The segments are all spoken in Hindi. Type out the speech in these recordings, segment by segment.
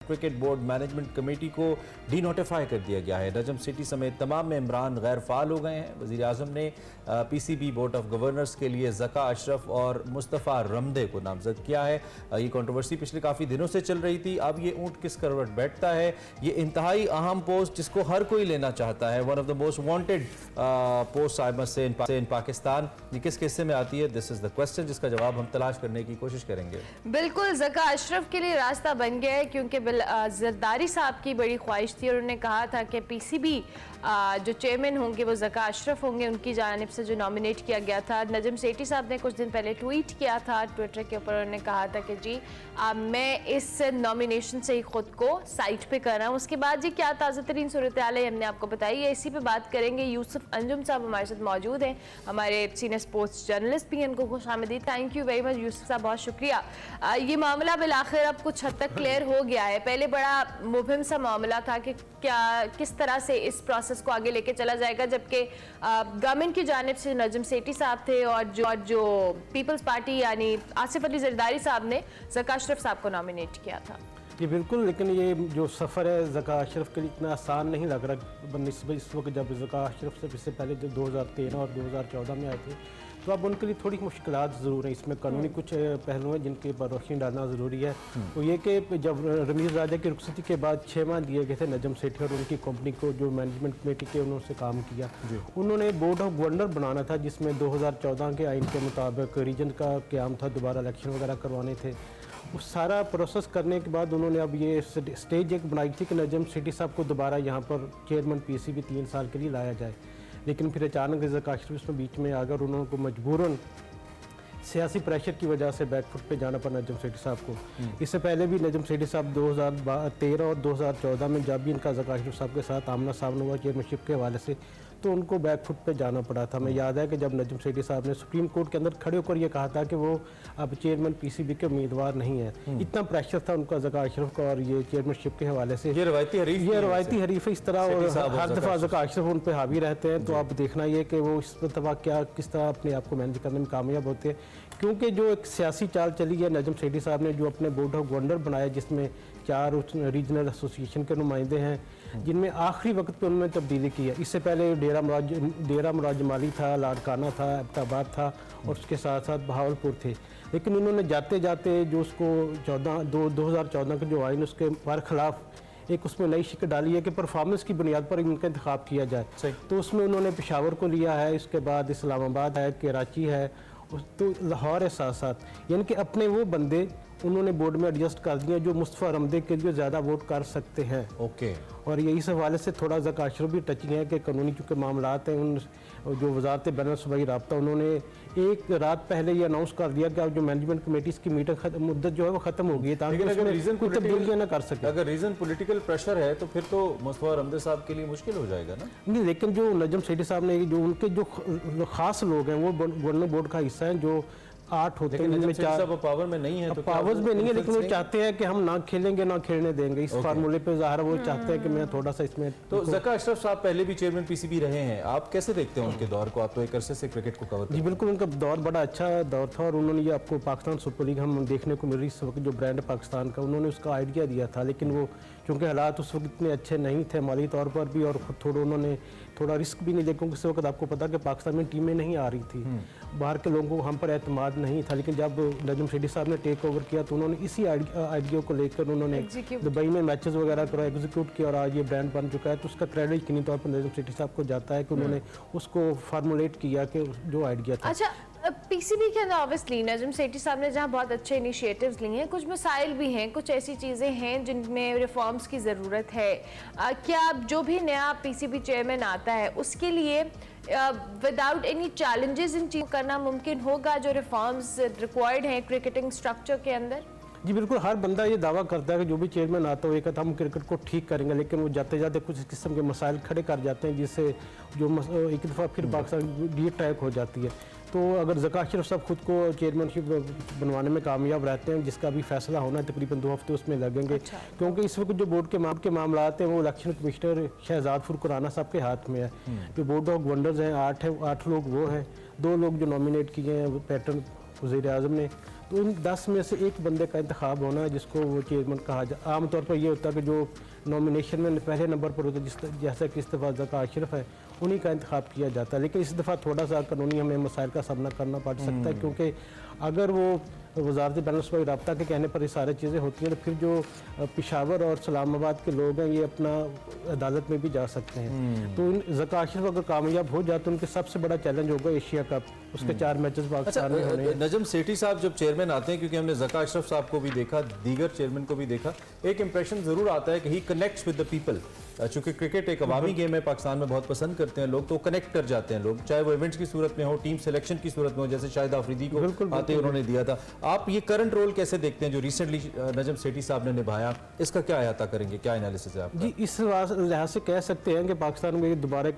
क्रिकेट बोर्ड मैनेजमेंट कमेटी को डी नोटिफाई कर दिया गया है। नजम सेठी समेत तमाम मेंबरान गैर फाल हो गए हैं। वज़ीर आज़म ने पीसीबी बोर्ड ऑफ गवर्नर्स के लिए ज़का अशरफ और मुस्तफ़ा रमदे को नामजद किया है। ये कंट्रोवर्सी पिछले काफ़ी दिनों से चल रही थी। अब ये ऊँट किस करवट बैठता है? ये इंतहाई अहम पोस्ट जिसको हर कोई लेना चाहता है, one of the most wanted post I must say इन पाकिस्तान, ये किस किस्से में आती है? दिस इज़ द क्वेश्चन जिसका जवाब हम तलाश करने की कोशिश करेंगे। बिल्कुल, ज़का अशरफ के लिए रास्ता बन गया है क्योंकि जरदारी साहब की बड़ी ख्वाहिश थी और उन्होंने कहा था कि पीसीबी जो चेयरमैन होंगे वो ज़का अशरफ होंगे। उनकी जानिब से जो नॉमिनेट किया गया था, नजम सेठी साहब ने कुछ दिन पहले ट्वीट किया था ट्विटर के ऊपर। उन्होंने कहा था कि जी मैं इस नॉमिनेशन से ही खुद को साइट पे कर रहा हूँ। उसके बाद जी क्या ताज़ा तरीन सूरत हाल है हमने आपको बताई है, इसी पे बात करेंगे। यूसुफ अंजुम साहब हमारे साथ मौजूद हैं, हमारे सीनियर स्पोर्ट्स जर्नलिस्ट भी हैं, उनको खुशामदीद। Thank you very much Yusuf साहब, बहुत शुक्रिया। ये मामला बिलाखिर अब कुछ हद तक क्लियर हो गया है। पहले बड़ा मुबहिम सा मामला था कि क्या किस तरह से इस प्रोसेस को आगे लेके चला जाएगा, जबकि गवर्नमेंट की जानिब से नजम सेठी साहब थे और जो पीपल्स पार्टी यानी आसिफ अली जरदारी साहब ने ज़का अशरफ साहब को नॉमिनेट किया था। जी बिल्कुल, लेकिन ये जो सफ़र है ज़का अशरफ के लिए इतना आसान नहीं लग रहा बनस्बत इस वक्त जब ज़का अशरफ से इससे पहले जो 2013 और 2014 में आए थे, तो अब उनके लिए थोड़ी मुश्किलात ज़रूर हैं। इसमें कानूनी कुछ पहलू हैं जिनके पर रोशनी डालना ज़रूरी है। वो ये कि जब रमीज़ राजा की रुखसती के बाद 6 माह दिए गए थे नजम सेठी और उनकी कंपनी को, जो मैनेजमेंट कमेटी के उन्होंने काम किया, उन्होंने बोर्ड ऑफ गवर्नर बनाना था जिसमें 2014 के आइन के मुताबिक रीजन का क़याम था, दोबारा इलेक्शन वगैरह करवाने थे। उस सारा प्रोसेस करने के बाद उन्होंने अब ये स्टेज एक बनाई थी कि नजम सेठी साहब को दोबारा यहाँ पर चेयरमैन पीसीबी 3 साल के लिए लाया जाए। लेकिन फिर अचानक ज़का अशरफ इसमें बीच में आकर उन्होंने मजबूरन सियासी प्रेशर की वजह से बैकफुट पे जाना पड़ा नजम सेठी साहब को। इससे पहले भी नजम सेठी साहब 2013 और 2014 में जब भी इनका ज़का अशरफ साहब के साथ आमना सामना हुआ चेयरमैनशिप के हवाले से, तो उनको बैकफुट पे जाना पड़ा था। मैं याद है कि जब नजम सेठी साहब ने सुप्रीम कोर्ट के अंदर खड़े होकर ये कहा था कि वो अब चेयरमैन पीसीबी के उम्मीदवार नहीं है, इतना प्रेशर था उनका ज़का अशरफ का और ये चेयरमैनशिप के हवाले से। ये रवायती हरीफ है इस तरह, और हर दफ़ा ज़का अशरफ उन पर हावी रहते हैं। तो आप देखना ये कि वो इस दफ़ा किस तरह अपने आप को मैनेज करने में कामयाब होते हैं, क्योंकि जो एक सियासी चाल चली है नजम सेठी साहब ने जो अपने बोर्ड ऑफ गवर्नर बनाया, जिसमें 4 रीजनल एसोसिएशन के नुमाइंदे हैं, जिनमें आखिरी वक्त पे उन्होंने तब्दीली की है। इससे पहले डेरा मुराद जमाली था, लाड़काना था, अब्ताबाद था और उसके साथ साथ बहावलपुर थे। लेकिन उन्होंने जाते जाते जो उसको 2014 का जो आइन उसके खिलाफ एक उसमें नई शिक डाली है कि परफॉर्मेंस की बुनियाद पर इनका इंतखाब किया जाए। तो उसमें उन्होंने पेशावर को लिया है, इसके बाद इस्लामाबाद है, कराची है, तो लाहौर है साथ साथ, यानी कि अपने वो बंदे उन्होंने बोर्ड में एडजस्ट कर दिए जो मुस्तफ़ा रमदे के लिए ज़्यादा वोट कर सकते हैं। ओके। और यही इस हवाले से थोड़ा ज़का अशरफ भी टचिंग है कि कानूनी चूँकि मामलात हैं, उन जो वजारत बैन सूबाई राब्ता, उन्होंने एक रात पहले ये अनाउंस कर दिया कि अब जो मैनेजमेंट कमेटी की मीटिंग मुद्दत जो है वो ख़त्म होगी, ताकि रीज़न कोई तब्दीलियाँ ना कर सके। अगर रीज़न पॉलिटिकल प्रेशर है तो फिर तो मुस्तफ़ा रमदे साहब के लिए मुश्किल हो जाएगा ना? नहीं, लेकिन जो नजम सेठी साहब ने जो उनके जो ख़ास लोग हैं वो गवर्नर बोर्ड का हिस्सा हैं, जो 8 होते हैं, उनमें 4 पावर में नहीं है, तो पावर्स में नहीं है, लेकिन वो चाहते हैं कि हम ना खेलेंगे ना खेलने देंगे। इस फार्मूले पे ज़ाहिर वो चाहते हैं कि मैं थोड़ा सा इसमें। तो ज़का अशरफ साहब पहले भी चेयरमैन पीसीबी रहे हैं, आप कैसे देखते हैं उनके दौर को? आप तो एक अरसे से क्रिकेट को कवर। जी बिल्कुल, उनका दौर बड़ा अच्छा दौर था और उन्होंने ये आपको पाकिस्तान सुपर लीग हम देखने को मिल रही इस वक्त जो ब्रांड पाकिस्तान का, उन्होंने उसका आइडिया दिया था। लेकिन वो क्योंकि हालात उस वक्त इतने अच्छे नहीं थे माली तौर पर भी, और खुद उन्होंने थोड़ा रिस्क भी नहीं लिया, क्योंकि उस वक्त आपको पता कि पाकिस्तान में टीमें नहीं आ रही थी, बाहर के लोगों को हम पर एतमाद नहीं था। लेकिन जब नजम सेठी साहब ने टेक ओवर किया तो उन्होंने इसी आइडिया को लेकर उन्होंने दुबई में मैचेस वगैरह करा, एग्जीक्यूट किया और आज ये ब्रांड बन चुका है। तो उसका क्रेडिट किन्हीं तौर पर नजम सेठी साहब को जाता है कि उन्होंने उसको फार्मूलेट किया कि जो आइडिया था। अच्छा, पीसीबी के अंदर ऑब्वियसली नजम सेठी साहब ने जहाँ बहुत अच्छे इनिशिएटिव्स लिए हैं, कुछ मसाइल भी हैं, कुछ ऐसी चीज़ें हैं जिनमें रिफॉर्म्स की ज़रूरत है। क्या जो भी नया पीसीबी चेयरमैन आता है उसके लिए विदाउट एनी चैलेंजेस इन चीज़ करना मुमकिन होगा जो रिफॉर्म्स रिक्वायर्ड हैं क्रिकेटिंग स्ट्रक्चर के अंदर? जी बिल्कुल, हर बंदा ये दावा करता है कि जो भी चेयरमैन आता है वो कहता है हम क्रिकेट को ठीक करेंगे, लेकिन वो जाते जाते कुछ किस्म के मसाइल खड़े कर जाते हैं, जिससे जो एक दफ़ा फिर पाकिस्तान डी ट्रैक हो जाती है। तो अगर ज़का अशरफ साहब खुद को चेयरमैनशिप बनवाने में कामयाब रहते हैं, जिसका भी फैसला होना है तकरीबन 2 हफ्ते उसमें लगेंगे। क्योंकि इस वक्त जो बोर्ड के मामलात हैं वो इलेक्शन कमिश्नर शहजाद फुरकुराना साहब के हाथ में है। जो बोर्ड ऑफ गवर्नर्स हैं 8 लोग वो हैं, 2 लोग जो नॉमिनेट किए हैं पैटर्न वज़ीर आज़म ने, तो उन 10 में से एक बंदे का इंतखाब होना है जिसको वो चेयरमैन कहा जाए। आमतौर पर ये होता है कि जो नॉमिनेशन में पहले नंबर पर होता है, जैसा कि इस दफ़ा ज़का अशरफ है, उन्हीं का इंतखाब किया जाता है। लेकिन इस दफ़ा थोड़ा सा कानूनी हमें मसाइल का सामना करना पड़ सकता है, क्योंकि अगर वो वजारत बैनुल-अज़्ज़मी रब्ता के कहने पर ये सारी चीज़ें होती हैं, तो फिर जो पेशावर और इस्लामाबाद के लोग हैं ये अपना अदालत में भी जा सकते हैं। तो ज़का अशरफ अगर कामयाब हो जाए तो उनके सबसे बड़ा चैलेंज होगा एशिया कप, उसके 4 मैचेस पाकिस्तान में होने हैं। नजम सेठी साहब जब चेयरमैन आते हैं, क्योंकि हमने ज़का अशरफ साहब को भी देखा, दीगर चेयरमैन को भी देखा, एक इंप्रेशन ज़रूर आता है कि ही कनेक्ट्स विद द पीपल। चूंकि क्रिकेट एक अवामी गेम है, पाकिस्तान में बहुत पसंद करते हैं लोग, तो कनेक्ट कर जाते हैं लोग, चाहे वो इवेंट्स की सूरत में हो, टीम सिलेक्शन की सूरत में हो, जैसे शाहिद आफरीदी को आते उन्होंने दिया था। आप ये करंट रोल कैसे देखते हैं जो रिसेंटली नजम सेठी साहब ने निभाया, इसका क्या अहाता करेंगे, क्या एनालिसिस है आपका? जी, इस लिहाज से कह सकते हैं कि पाकिस्तान में दोबारा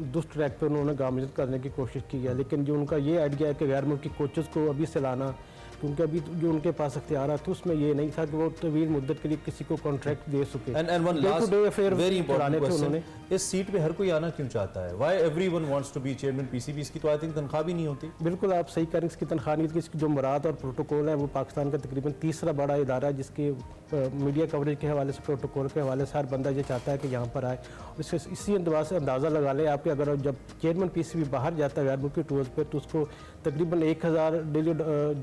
दुष्ट ट्रैक पर उन्होंने गामजद करने की कोशिश की है, लेकिन जो उनका ये आइडिया है कि गैर मुल्की कोचेस को अभी से लाना, क्योंकि अभी जो उनके पास इख्तियार थे उसमें ये नहीं था कि वो तवील मुद्दत के लिए किसी को कॉन्ट्रैक्ट दे सके। And one last very important question, उन्होंने इस सीट पे हर कोई आना क्यों चाहता है? Why everyone wants to be chairman PCB? इसकी तो आई थिंक तनख्वाह भी नहीं होती। बिल्कुल आप सही कह रहे हैं, इसकी तनख्वाह नहीं थी। इसकी जो मुराद और प्रोटोकॉल है वो पाकिस्तान का तकरीबन तीसरा बड़ा इदारा है जिसके मीडिया कवरेज के हवाले से, प्रोटोकॉल के हवाले से हर बंदा ये चाहता है कि यहाँ पर आए। इसी अंदाज से अंदाज़ा लगा लें आपके, अगर जब चेयरमैन PCB बाहर जाता है गैर मुल्की टूर्स पर, तो उसको तकरीबन 1000 डेली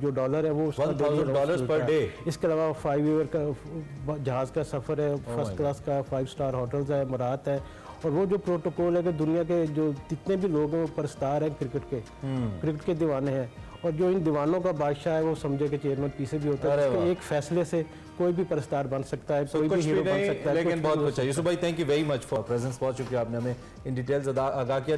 जो डॉलर है वो $1,000 per day। इसके अलावा 5 ईयर का जहाज़ का सफ़र है, फर्स्ट क्लास का 5 स्टार होटल्स है, मुराद है। और वो जो प्रोटोकॉल है कि दुनिया के जो जितने भी लोग हैं वो परस्तार हैं क्रिकेट के दीवाने हैं, और जो इन दीवानों का बादशाह है वो समझे कि चेयरमैन PCB होता है। उसके एक फैसले से कोई भी परस्तार बन सकता है, कोई भी हीरो बन सकता है, लेकिन बहुत कुछ चाहिए। यूसुफ भाई, thank you very much for presence. बहुत शुक्रिया, आपने हमें इन डिटेल्स आगाह किया।